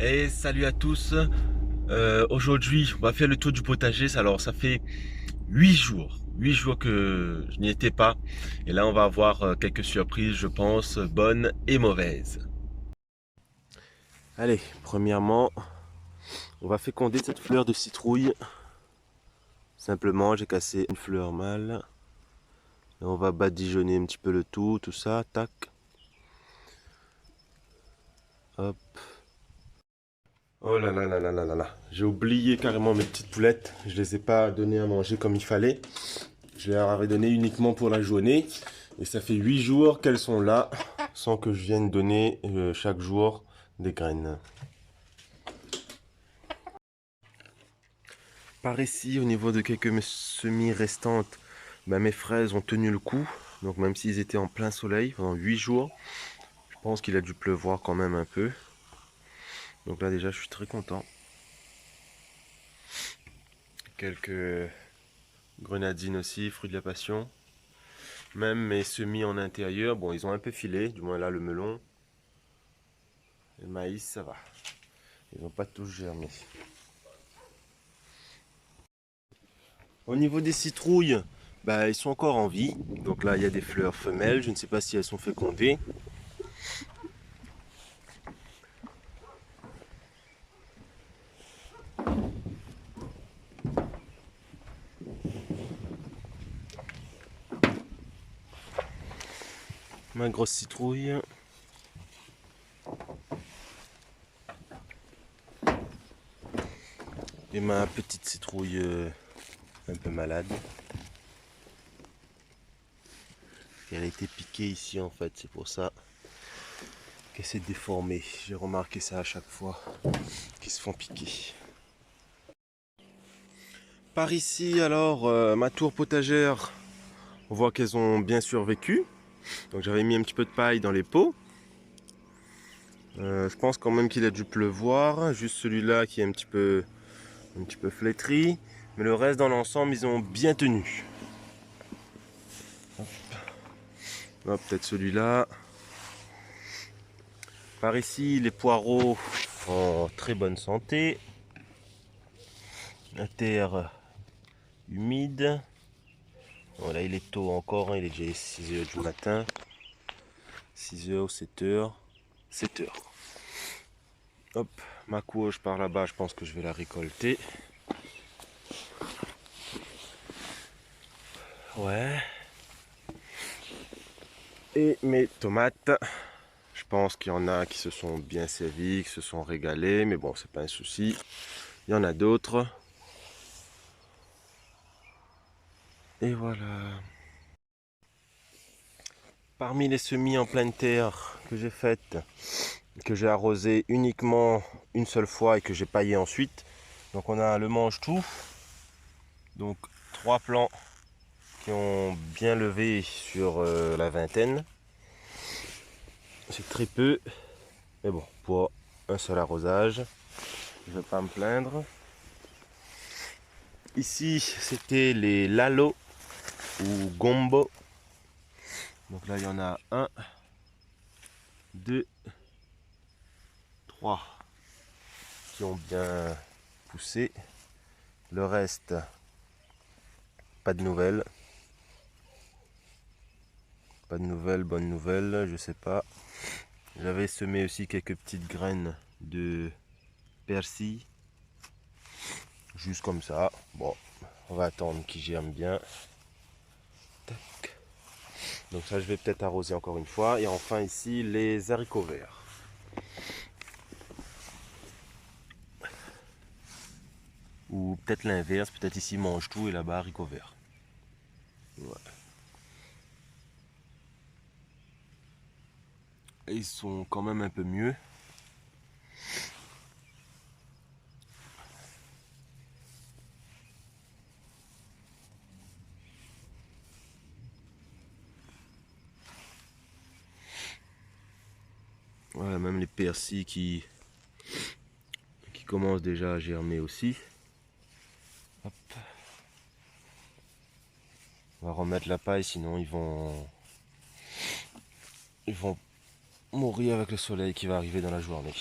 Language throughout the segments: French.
Et salut à tous. Aujourd'hui, on va faire le tour du potager. Alors, ça fait 8 jours que je n'y étais pas. Et là, on va avoir quelques surprises, je pense, bonnes et mauvaises. Allez, premièrement, on va féconder cette fleur de citrouille. Simplement, j'ai cassé une fleur mâle. Et on va badigeonner un petit peu le tout ça, tac. Hop. Oh là là là là là là là. J'ai oublié carrément mes petites poulettes. Je les ai pas données à manger comme il fallait. Je leur avais donné uniquement pour la journée. Et ça fait 8 jours qu'elles sont là, sans que je vienne donner chaque jour des graines. Par ici, au niveau de quelques semis restantes, mes fraises ont tenu le coup. Donc même s'ils étaient en plein soleil pendant 8 jours, je pense qu'il a dû pleuvoir quand même un peu. Donc là déjà, je suis très content. Quelques grenadines aussi, fruits de la passion. Même mes semis en intérieur, bon, ils ont un peu filé, du moins là le melon. Le maïs, ça va. Ils n'ont pas tous germé. Au niveau des citrouilles, ils sont encore en vie. Donc là, il y a des fleurs femelles. Je ne sais pas si elles sont fécondées. Ma grosse citrouille. Et ma petite citrouille un peu malade. Elle a été piquée ici en fait, c'est pour ça qu'elle s'est déformée. J'ai remarqué ça à chaque fois qu'ils se font piquer. Par ici alors, ma tour potagère, on voit qu'elles ont bien survécu. Donc j'avais mis un petit peu de paille dans les pots. Je pense quand même qu'il a dû pleuvoir. Juste celui-là qui est un petit peu flétri. Mais le reste dans l'ensemble, ils ont bien tenu. Hop, peut-être celui-là. Par ici, les poireaux en très bonne santé. La terre humide. Voilà, il est tôt encore, hein, il est déjà 6 h du matin. 6 h, 7 h. 7 h. Hop, ma courge par là-bas, je pense que je vais la récolter. Ouais. Et mes tomates, je pense qu'il y en a qui se sont bien servis, qui se sont régalés, mais bon, c'est pas un souci. Il y en a d'autres. Et voilà. Parmi les semis en pleine terre que j'ai faites, que j'ai arrosé uniquement une seule fois et que j'ai paillé ensuite, donc on a le mange-tout, donc 3 plants qui ont bien levé sur la vingtaine. C'est très peu, mais bon, pour un seul arrosage, je ne vais pas me plaindre. Ici, c'était les lalo ou gombo. Donc là, il y en a 1, 2, 3 qui ont bien poussé. Le reste, pas de nouvelles. Pas de nouvelles, bonnes nouvelles, je sais pas. J'avais semé aussi quelques petites graines de persil. Juste comme ça. Bon, on va attendre qu'ils germent bien. Tac. Donc ça, je vais peut-être arroser encore une fois. Et enfin ici, les haricots verts. Ou peut-être l'inverse, peut-être ici mange tout et là-bas haricots verts. Ouais. Et ils sont quand même un peu mieux. Voilà, même les persils qui commencent déjà à germer aussi. Hop. On va remettre la paille, sinon ils vont mourir avec le soleil qui va arriver dans la journée.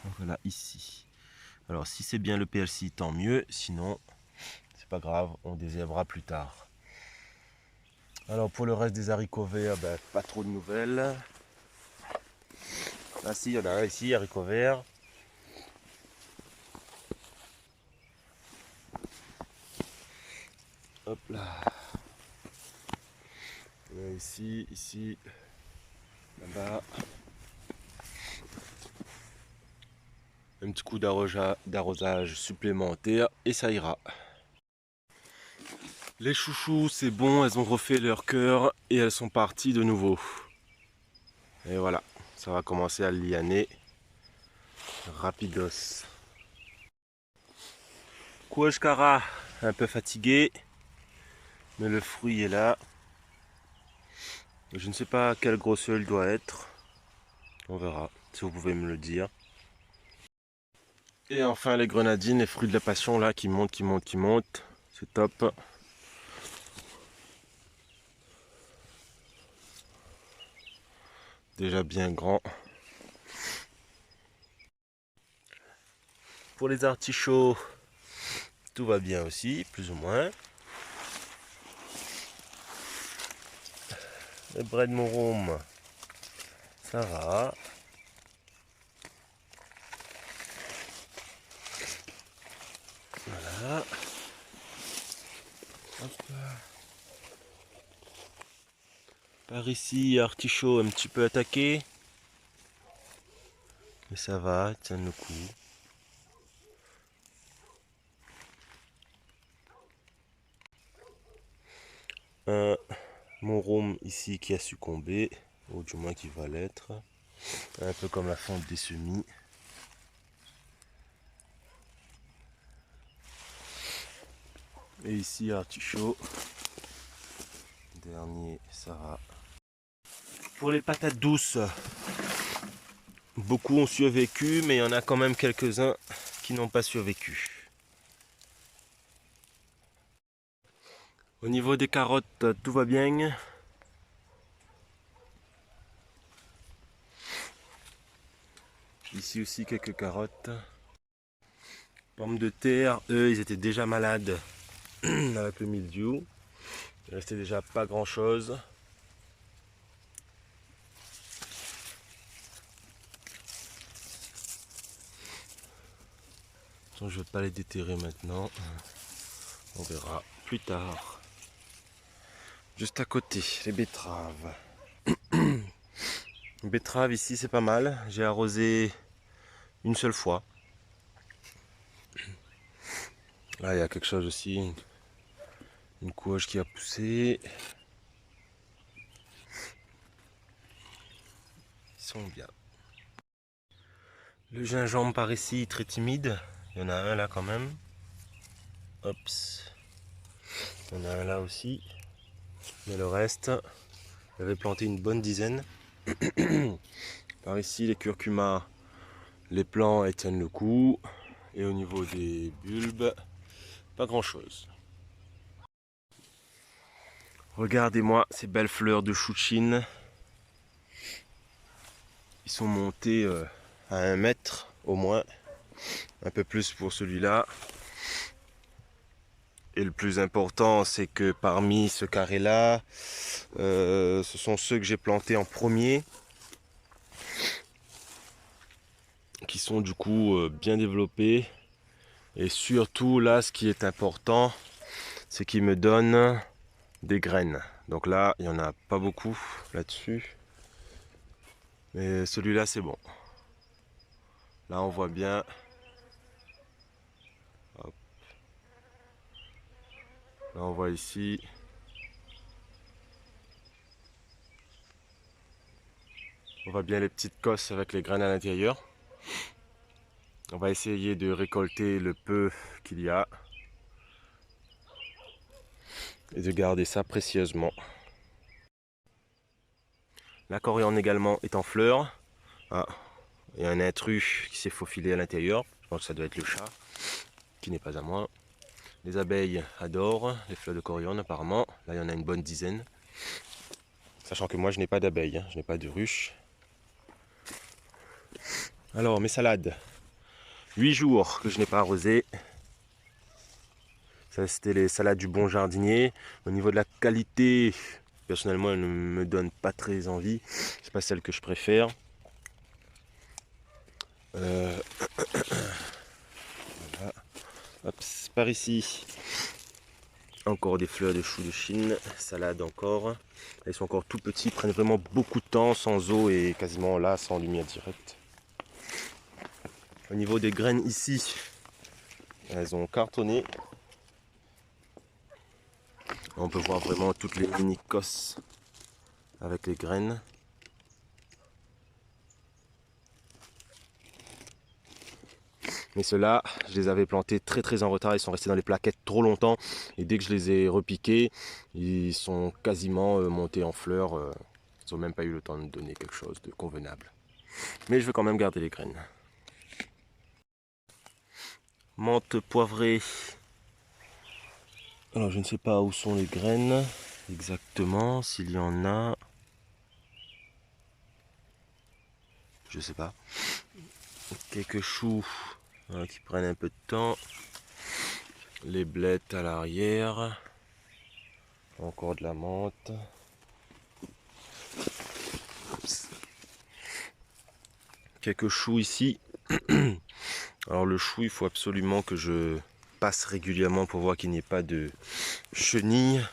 Donc voilà, ici. Alors si c'est bien le persil, tant mieux. Sinon, c'est pas grave, on désherbera plus tard. Alors pour le reste des haricots verts, ben, pas trop de nouvelles. Ah si, il y en a un ici, haricots verts. Hop là. Ici, ici, là-bas. Un petit coup d'arrosage supplémentaire et ça ira. Les chouchous, c'est bon, elles ont refait leur cœur et elles sont parties de nouveau. Et voilà, ça va commencer à lianer rapidos. Kouachkara, un peu fatigué, mais le fruit est là. Je ne sais pas quelle grosseur il doit être. On verra, si vous pouvez me le dire. Et enfin les grenadines, les fruits de la passion là qui montent, qui montent, qui montent. C'est top. Déjà bien grand. Pour les artichauts, tout va bien aussi, plus ou moins. Le bread morum, ça va. Voilà. Hop. Par ici, artichaut un petit peu attaqué. Mais ça va, tient le coup. Un morum ici qui a succombé, ou du moins qui va l'être. Un peu comme la fonte des semis. Et ici, artichaut. Dernier, ça va. Pour les patates douces, beaucoup ont survécu, mais il y en a quand même quelques-uns qui n'ont pas survécu. Au niveau des carottes, tout va bien. Ici aussi quelques carottes. Pommes de terre, eux, ils étaient déjà malades avec le mildiou. Il restait déjà pas grand chose. Je ne vais pas les déterrer maintenant. On verra plus tard. Juste à côté, les betteraves. Les betteraves ici, c'est pas mal. J'ai arrosé une seule fois. Là, il y a quelque chose aussi. Une couage qui a poussé. Ils sont bien. Le gingembre par ici, très timide. Il y en a un là quand même. Ops. Il y en a un là aussi. Mais le reste, j'avais planté une bonne dizaine. Par ici, les curcumas, les plants elles tiennent le coup. Et au niveau des bulbes, pas grand chose. Regardez-moi ces belles fleurs de chou de Chine. Ils sont montés à 1 mètre au moins. Un peu plus pour celui-là. Et le plus important, c'est que parmi ce carré-là, ce sont ceux que j'ai plantés en premier. Qui sont du coup bien développés. Et surtout là, ce qui est important, c'est qu'ils me donnent des graines. Donc là, il n'y en a pas beaucoup là-dessus. Mais celui-là, c'est bon. Là, on voit bien. Hop. Là, on voit ici. On voit bien les petites cosses avec les graines à l'intérieur. On va essayer de récolter le peu qu'il y a. Et de garder ça précieusement. La coriandre également est en fleurs. Ah, il y a un intrus qui s'est faufilé à l'intérieur. Je pense que ça doit être le chat, qui n'est pas à moi. Les abeilles adorent les fleurs de coriandre apparemment. Là, il y en a une bonne dizaine. Sachant que moi, je n'ai pas d'abeilles, je n'ai pas de ruche. Alors, mes salades. 8 jours que je n'ai pas arrosé. Ça, c'était les salades du bon jardinier. Au niveau de la qualité, personnellement, elle ne me donne pas très envie. C'est pas celle que je préfère. Voilà. Hop, par ici. Encore des fleurs de chou de Chine, salade encore. Ils sont encore tout petits, ils prennent vraiment beaucoup de temps, sans eau et quasiment là, sans lumière directe. Au niveau des graines ici, elles ont cartonné. On peut voir vraiment toutes les mini cosses avec les graines. Mais ceux-là, je les avais plantés très en retard, ils sont restés dans les plaquettes trop longtemps. Et dès que je les ai repiqués, ils sont quasiment montés en fleurs. Ils n'ont même pas eu le temps de donner quelque chose de convenable. Mais je vais quand même garder les graines. Menthe poivrée. Alors je ne sais pas où sont les graines exactement, s'il y en a. Je sais pas. Quelques choux qui prennent un peu de temps. Les blettes à l'arrière. Encore de la menthe. Quelques choux ici. Alors le chou, il faut absolument que je passe régulièrement pour voir qu'il n'y ait pas de chenilles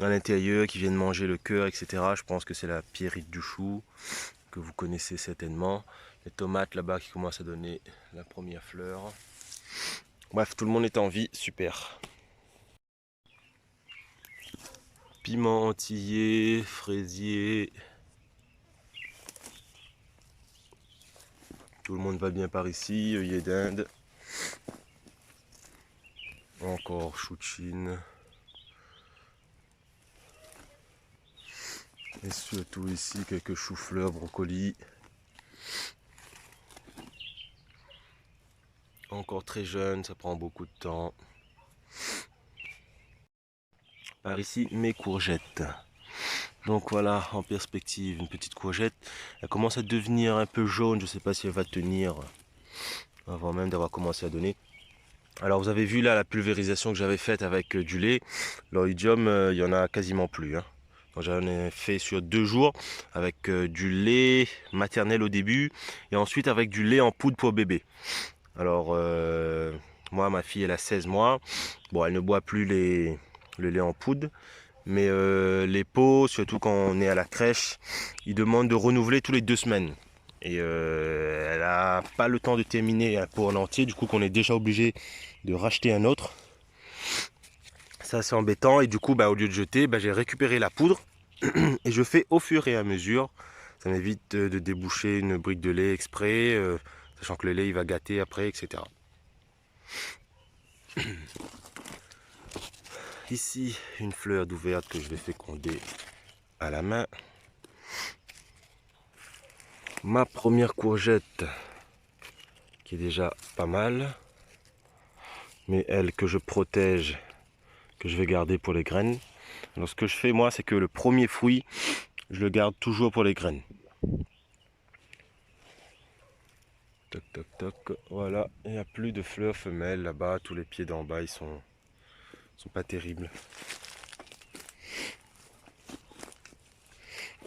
à l'intérieur qui viennent manger le cœur, etc. Je pense que c'est la pierrite du chou que vous connaissez certainement. Les tomates là-bas qui commencent à donner la première fleur. Bref, tout le monde est en vie, super. Piment antillais, fraisier. Tout le monde va bien par ici, œillet d'Inde. Encore chou de Chine. Et surtout ici, quelques choux-fleurs, brocolis. Encore très jeune, ça prend beaucoup de temps. Par ici, mes courgettes. Donc voilà, en perspective, une petite courgette. Elle commence à devenir un peu jaune, je ne sais pas si elle va tenir avant même d'avoir commencé à donner. Alors vous avez vu là la pulvérisation que j'avais faite avec du lait. L'oïdium, il n'y en a quasiment plus. Hein. J'en ai fait sur 2 jours avec du lait maternel au début et ensuite avec du lait en poudre pour bébé. Alors moi, ma fille, elle a 16 mois. Bon, elle ne boit plus le lait en poudre. Mais les pots, surtout quand on est à la crèche, ils demandent de renouveler tous les 2 semaines. Et elle n'a pas le temps de terminer un pot en entier, du coup qu'on est déjà obligé de racheter un autre. Ça c'est embêtant et du coup au lieu de jeter, j'ai récupéré la poudre et je fais au fur et à mesure. Ça m'évite de déboucher une brique de lait exprès, sachant que le lait il va gâter après, etc. Ici, une fleur d'ouverte que je vais féconder à la main. Ma première courgette qui est déjà pas mal. Mais elle que je protège, que je vais garder pour les graines. Alors ce que je fais moi, c'est que le premier fruit, je le garde toujours pour les graines. Toc toc toc, voilà. Il n'y a plus de fleurs femelles là-bas. Tous les pieds d'en bas, ils sont pas terribles.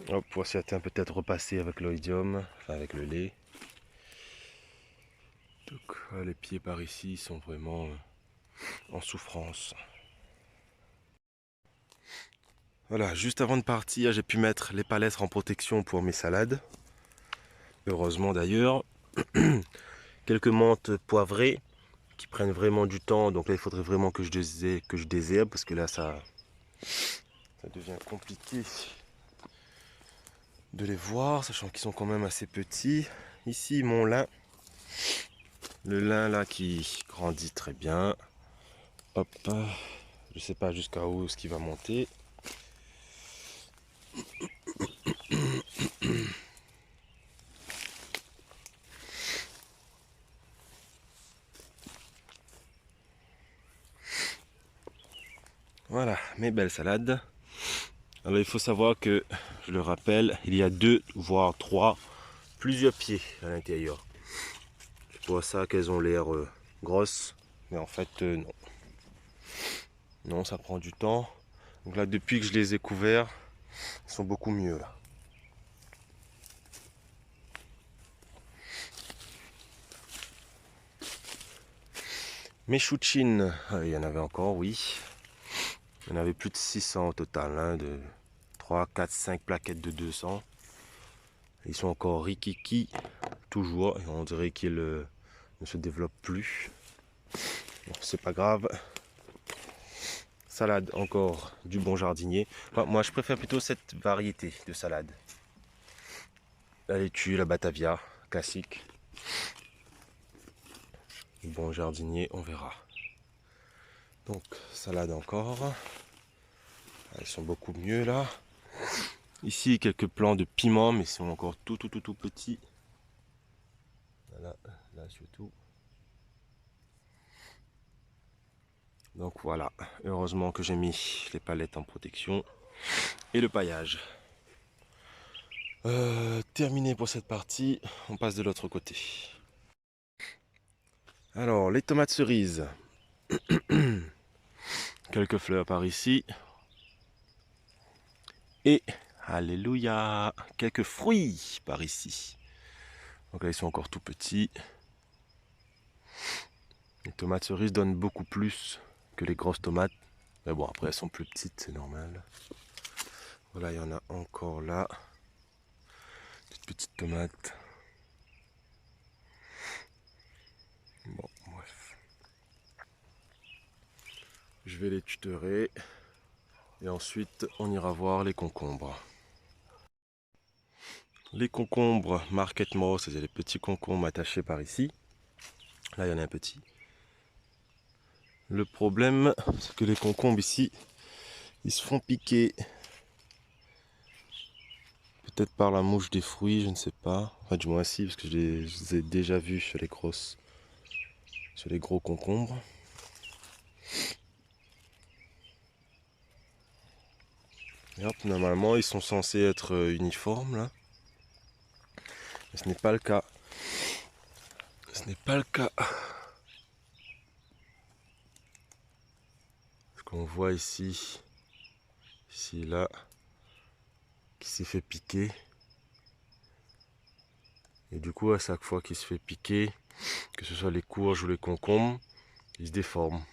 Hop, pour certains peut-être repasser avec l'oïdium, enfin avec le lait. Donc, les pieds par ici sont vraiment en souffrance. Voilà, juste avant de partir, j'ai pu mettre les palètres en protection pour mes salades. Heureusement d'ailleurs. Quelques menthes poivrées qui prennent vraiment du temps. Donc là, il faudrait vraiment que je désherbe parce que là, ça devient compliqué de les voir, sachant qu'ils sont quand même assez petits. Ici, mon lin. Le lin là qui grandit très bien. Hop, je sais pas jusqu'à où ce qui va monter. Voilà, mes belles salades. Alors il faut savoir que, je le rappelle, il y a 2 voire 3, plusieurs pieds à l'intérieur. Je vois ça qu'elles ont l'air grosses, mais en fait non. Non, ça prend du temps. Donc là, depuis que je les ai couverts, ils sont beaucoup mieux là. Mes choux de Chine, il y en avait encore, oui. Il y en avait plus de 600 au total, hein, de 3, 4, 5 plaquettes de 200. Ils sont encore rikiki, toujours, et on dirait qu'ils ne se développent plus. Bon, c'est pas grave. Salade, encore du bon jardinier. Enfin, moi, je préfère plutôt cette variété de salade. La laitue, la batavia, classique. Bon jardinier, on verra. Donc, salade encore. Elles sont beaucoup mieux là. Ici, quelques plants de piment, mais ils sont encore tout petits. Voilà, là surtout. Donc voilà, heureusement que j'ai mis les palettes en protection et le paillage. Terminé pour cette partie, on passe de l'autre côté. Alors, les tomates cerises. Quelques fleurs par ici. Et, alléluia, quelques fruits par ici. Donc là, ils sont encore tout petits. Les tomates cerises donnent beaucoup plus que les grosses tomates. Mais bon, après, elles sont plus petites, c'est normal. Voilà, il y en a encore là. Des petites tomates. Bon, bref. Je vais les tutorer. Et ensuite, on ira voir les concombres. Les concombres Market Moss, c'est les petits concombres attachés par ici. Là, il y en a un petit. Le problème, c'est que les concombres ici, ils se font piquer. Peut-être par la mouche des fruits, je ne sais pas. Enfin, du moins si, parce que je les ai déjà vus sur les gros concombres. Et hop, normalement, ils sont censés être uniformes là. Mais ce n'est pas le cas. Ce n'est pas le cas. Ce qu'on voit ici, là, qui s'est fait piquer. Et du coup, à chaque fois qu'il se fait piquer, que ce soit les courges ou les concombres, ils se déforment.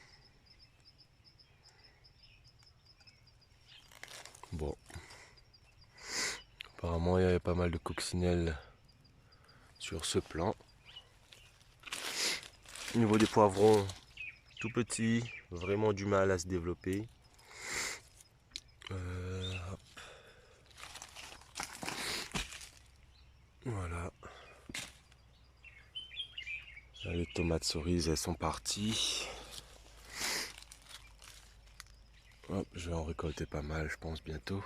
Bon. Apparemment, il y avait pas mal de coccinelles sur ce plan. Au niveau des poivrons, tout petits, vraiment du mal à se développer. Hop. Voilà. Là, les tomates cerises, elles sont parties. Hop, je vais en récolter pas mal, je pense, bientôt.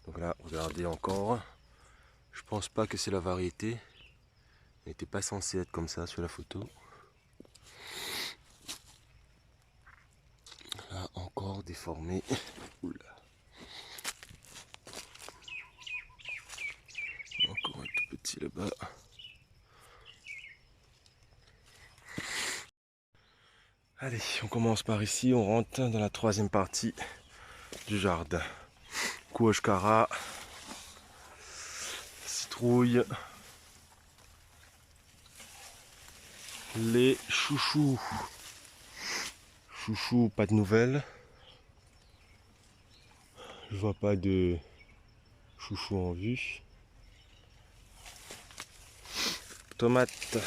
Donc là, regardez encore. Je pense pas que c'est la variété. Elle n'était pas censée être comme ça sur la photo. Là, encore déformé. Oula. Encore un tout petit là-bas. Allez, on commence par ici. On rentre dans la troisième partie du jardin. Kouoshkara, citrouille, les chouchous. Chouchous, pas de nouvelles. Je vois pas de chouchous en vue. Tomates.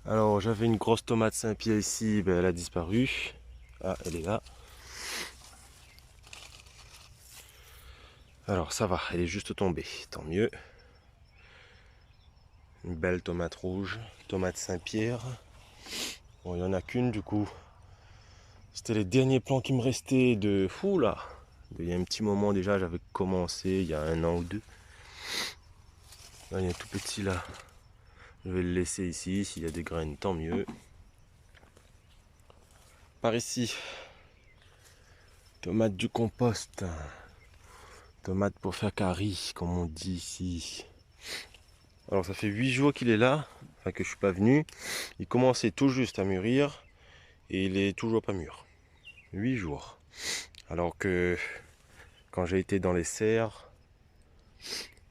Alors j'avais une grosse tomate Saint-Pierre ici, ben, elle a disparu. Ah, elle est là. Alors ça va, elle est juste tombée, tant mieux. Une belle tomate rouge, tomate Saint-Pierre. Bon, il n'y en a qu'une du coup. C'était les derniers plants qui me restaient de... Oula, il y a un petit moment déjà, j'avais commencé, il y a 1 an ou 2. Là, il y a un tout petit là. Je vais le laisser ici, s'il y a des graines, tant mieux. Par ici, tomate du compost. Tomate pour faire curry, comme on dit ici. Alors ça fait 8 jours qu'il est là, enfin que je suis pas venu. Il commençait tout juste à mûrir et il est toujours pas mûr. 8 jours. Alors que quand j'ai été dans les serres,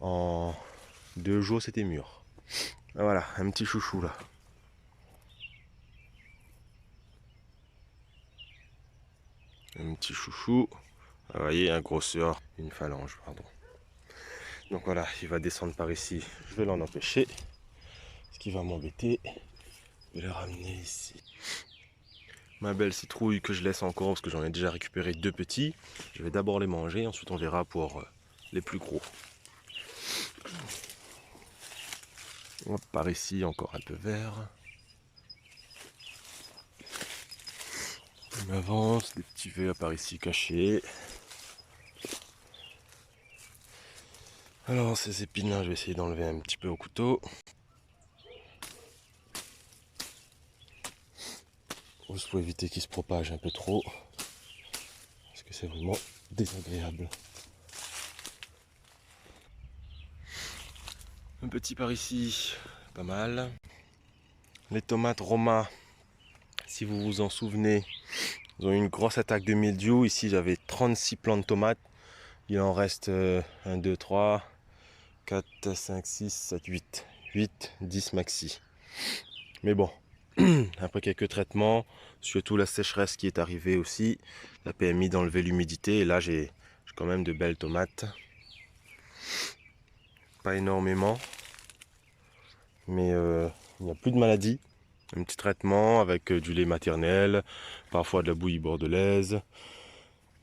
en 2 jours c'était mûr. Ah, voilà, un petit chouchou là. Un petit chouchou. Ah, vous voyez, un grosseur, une phalange, pardon. Donc voilà, il va descendre par ici. Je vais l'en empêcher. Ce qui va m'embêter. Je vais le ramener ici. Ma belle citrouille que je laisse encore parce que j'en ai déjà récupéré 2 petits. Je vais d'abord les manger, ensuite on verra pour les plus gros. Hop, par ici encore un peu vert. On avance, des petits vers par ici cachés. Alors ces épines là, je vais essayer d'enlever un petit peu au couteau. Juste pour éviter qu'ils se propagent un peu trop. Parce que c'est vraiment désagréable. Un petit par ici, pas mal. Les tomates Roma, si vous vous en souvenez, ils ont eu une grosse attaque de mildiou. Ici j'avais 36 plants de tomates. Il en reste 1, 2, 3, 4, 5, 6, 7, 8. 8, 10 maxi. Mais bon, après quelques traitements, surtout la sécheresse qui est arrivée aussi, la PMI d'enlever l'humidité. Et là j'ai quand même de belles tomates. Pas énormément, mais il n'y a plus de maladie. Un petit traitement avec du lait maternel, parfois de la bouillie bordelaise.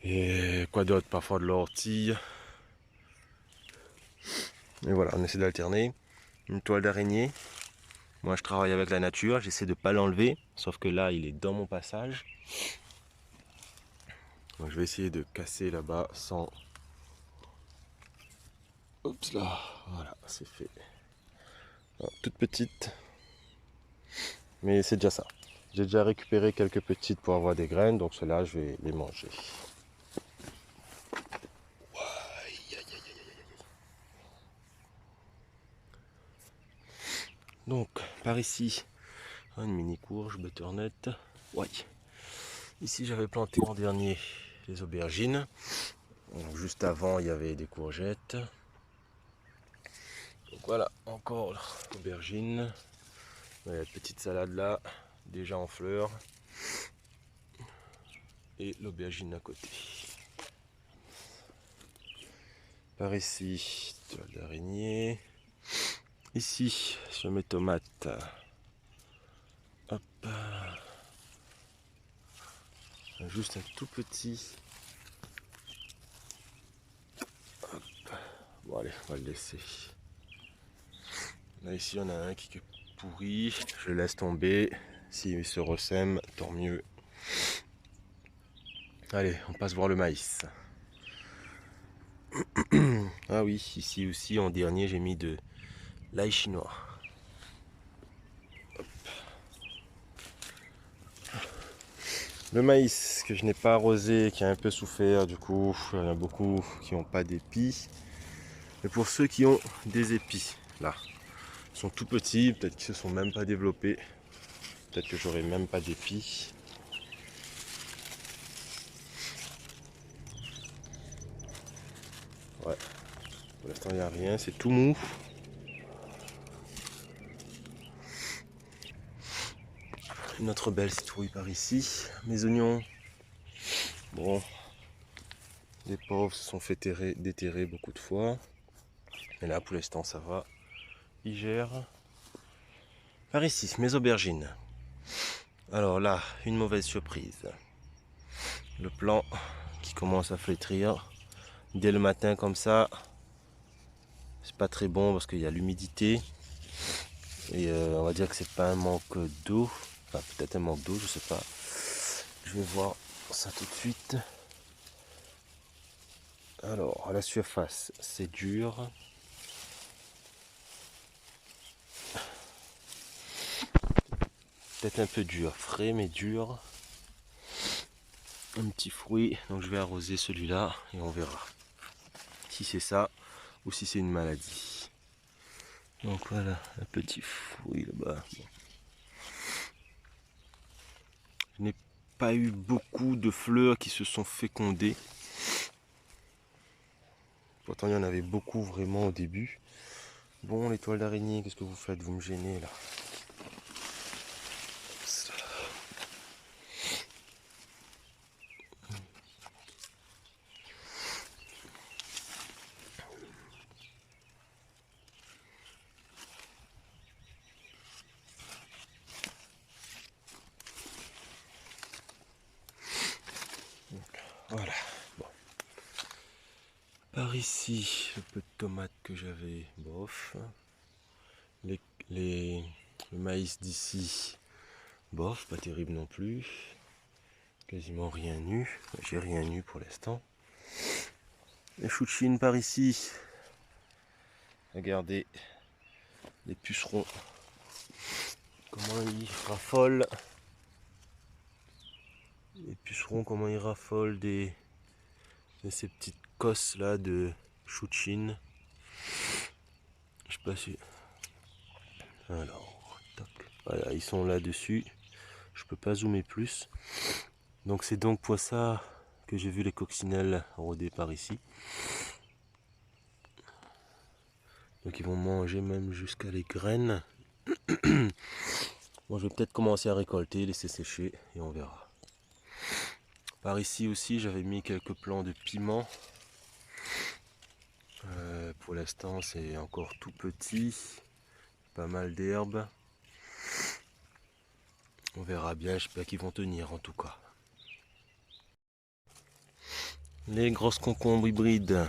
Et quoi d'autre? Parfois de l'ortie. Et voilà, on essaie d'alterner. Une toile d'araignée. Moi je travaille avec la nature, j'essaie de ne pas l'enlever. Sauf que là il est dans mon passage. Donc je vais essayer de casser là-bas sans... Oups là, voilà, c'est fait. Alors, toute petite. Mais c'est déjà ça. J'ai déjà récupéré quelques petites pour avoir des graines. Donc ceux-là je vais les manger. Donc, par ici, une mini courge, butternut. Ouais. Ici, j'avais planté en dernier les aubergines. Donc, juste avant, il y avait des courgettes. Donc voilà, encore l'aubergine. La petite salade là, déjà en fleurs. Et l'aubergine à côté. Par ici, toile d'araignée. Ici, sur mes tomates. Hop. Juste un tout petit. Hop. Bon allez, on va le laisser. Là ici on a un qui est pourri. Je le laisse tomber. S'il se ressème, tant mieux. Allez, on passe voir le maïs. Ah oui, ici aussi en dernier j'ai mis de l'ail chinois. Hop. Le maïs que je n'ai pas arrosé, qui a un peu souffert, du coup il y en a beaucoup qui n'ont pas d'épis. Mais pour ceux qui ont des épis, là, ils sont tout petits, peut-être qu'ils ne se sont même pas développés. Peut-être que j'aurai même pas d'épis. Ouais, pour l'instant il n'y a rien, c'est tout mou. Une autre belle citrouille par ici. Mes oignons. Bon, les pauvres se sont fait déterrer beaucoup de fois. Mais là pour l'instant ça va. Ils gèrent. Par ici, mes aubergines. Alors là, une mauvaise surprise. Le plant qui commence à flétrir. Dès le matin comme ça. C'est pas très bon parce qu'il y a l'humidité. Et on va dire que c'est pas un manque d'eau. Enfin peut-être un manque d'eau, je sais pas. Je vais voir ça tout de suite. Alors à la surface c'est dur. Peut-être un peu dur, frais mais dur. Un petit fruit, donc je vais arroser celui-là et on verra si c'est ça ou si c'est une maladie. Donc voilà, un petit fruit là-bas. Bon. Je n'ai pas eu beaucoup de fleurs qui se sont fécondées. Pourtant, il y en avait beaucoup vraiment au début. Bon, les toiles d'araignée, qu'est-ce que vous faites? Vous me gênez là. Voilà. Bon. Par ici, le peu de tomates que j'avais, bof. Le maïs d'ici, bof, pas terrible non plus. Quasiment rien nu. J'ai rien nu pour l'instant. Les choux de Chine par ici. Regardez les pucerons. Comment ils raffolent. Les pucerons, comment ils raffolent de ces petites cosses là de choux de Chine. Je sais pas si. Alors, tac. Voilà, ils sont là dessus. Je peux pas zoomer plus. Donc c'est donc pour ça que j'ai vu les coccinelles rôder par ici. Donc ils vont manger même jusqu'à les graines. Bon, je vais peut-être commencer à récolter, laisser sécher et on verra. Par ici aussi, j'avais mis quelques plants de piment. Pour l'instant, c'est encore tout petit. Pas mal d'herbes. On verra bien, j'espère qu'ils vont tenir en tout cas. Les grosses concombres hybrides,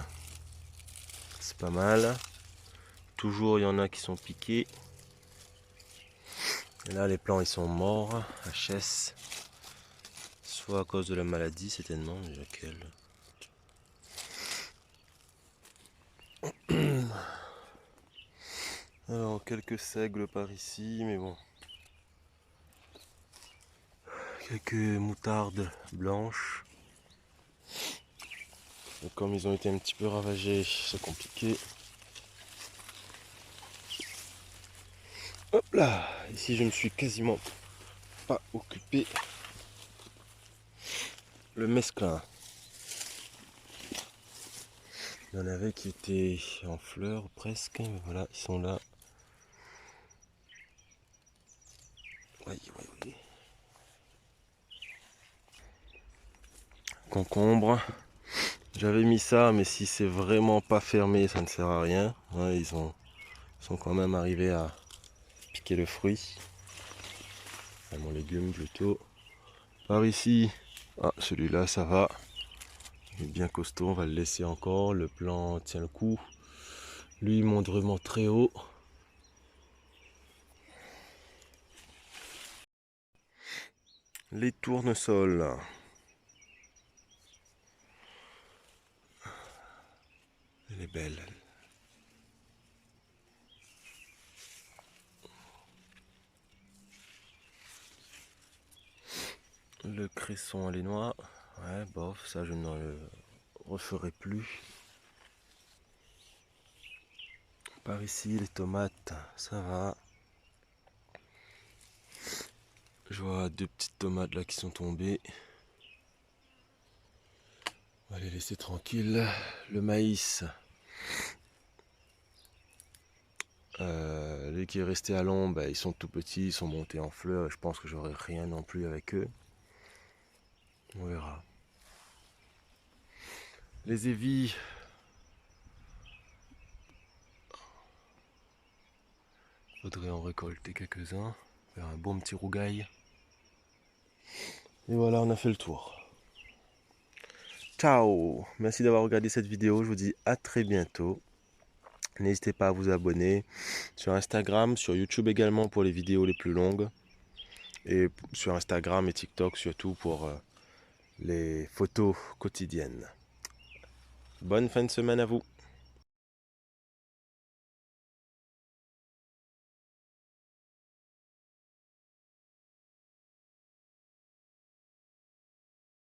c'est pas mal. Toujours, il y en a qui sont piqués. Et là, les plants, ils sont morts, HS. Soit à cause de la maladie, certainement, mais laquelle. Alors, quelques seigles par ici, mais bon. Quelques moutardes blanches. Et comme ils ont été un petit peu ravagés, c'est compliqué. Hop là, ici je me suis quasiment pas occupé. Le mesclin. Il y en avait qui étaient en fleurs presque, mais voilà, ils sont là. Oui, oui, oui. Concombre. J'avais mis ça, mais si c'est vraiment pas fermé, ça ne sert à rien. Ouais, ils sont quand même arrivés à piquer le fruit. Enfin, mon légume plutôt. Par ici, ah, celui-là ça va. Il est bien costaud, on va le laisser encore. Le plant tient le coup. Lui il monte vraiment très haut. Les tournesols. Elle est belle. Le cresson à noix. Ouais, bof, ça je ne le referai plus. Par ici, les tomates, ça va. Je vois deux petites tomates là qui sont tombées. On va les laisser tranquilles. Le maïs. Les qui est resté à l'ombre, ils sont tout petits, ils sont montés en fleurs. Je pense que j'aurai rien non plus avec eux. On verra. Les évis. Faudrait en récolter quelques-uns. Faire un bon petit rougail. Et voilà, on a fait le tour. Ciao! Merci d'avoir regardé cette vidéo. Je vous dis à très bientôt. N'hésitez pas à vous abonner sur Instagram, sur YouTube également pour les vidéos les plus longues. Et sur Instagram et TikTok surtout pour les photos quotidiennes. Bonne fin de semaine à vous!